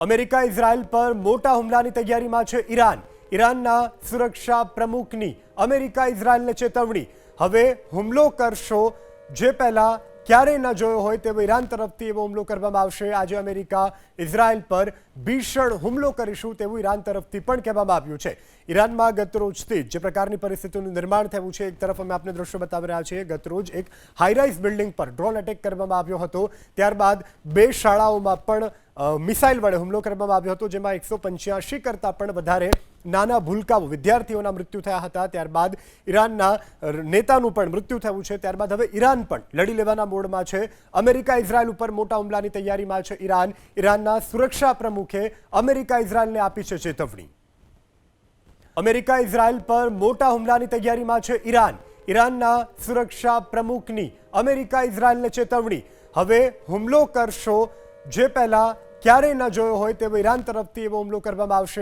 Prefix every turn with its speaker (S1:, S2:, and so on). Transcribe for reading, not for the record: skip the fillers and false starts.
S1: America Israel પર મોટા હુમલાની તૈયારીમાં છે ઈરાન. ઈરાનના સુરક્ષા પ્રમુખની અમેરિકા ઇઝરાયલને ચેતવણી. હવે હુમલો કરશો જે પહેલા ક્યારેય ન જોયો હોય તેવો ઈરાન તરફથી એવો હુમલો કરવામાં આવશે. આજે અમેરિકા ઇઝરાયલ પર ભીષણ હુમલો કરીશું તેવું ઈરાન તરફથી પણ કહેવામાં આવ્યું છે. ઈરાનમાં ગતરોજથી જે પ્રકારની પરિસ્થિતિનું નિર્માણ થયું છે, એક તરફ અમે આપને દ્રશ્યો બતાવી રહ્યા છીએ. ગતરોજ એક હાઈરાઇઝ બિલ્ડિંગ પર ડ્રોન એટેક કરવામાં આવ્યો હતો. ત્યારબાદ 2 શાળાઓમાં પણ મિસાઇલ વડે હુમલો કરવામાં આવ્યો હતો, જેમાં 185 કરતાં પણ વધારે નાના ભૂલકાઓ વિદ્યાર્થીઓના મૃત્યુ થયા હતા. ત્યારબાદ ઈરાનના નેતાનું પણ મૃત્યુ થયું છે. ત્યારબાદ હવે ઈરાન પણ લડી લેવાના મોડમાં છે. અમેરિકા ઇઝરાયલ ઉપર મોટા હુમલાની તૈયારીમાં છે ઈરાન. ઈરાનના સુરક્ષા પ્રમુખે અમેરિકા ઇઝરાયલને આપી છે ચેતવણી. અમેરિકા ઇઝરાયલ પર મોટા હુમલાની તૈયારીમાં છે ઈરાન. ઈરાનના સુરક્ષા પ્રમુખની અમેરિકા ઇઝરાયલને ચેતવણી. હવે હુમલો કરશો જે પહેલા ક્યારેય ન જોયો હોય તેવો ઈરાન તરફથી એવો હુમલો કરવામાં આવશે.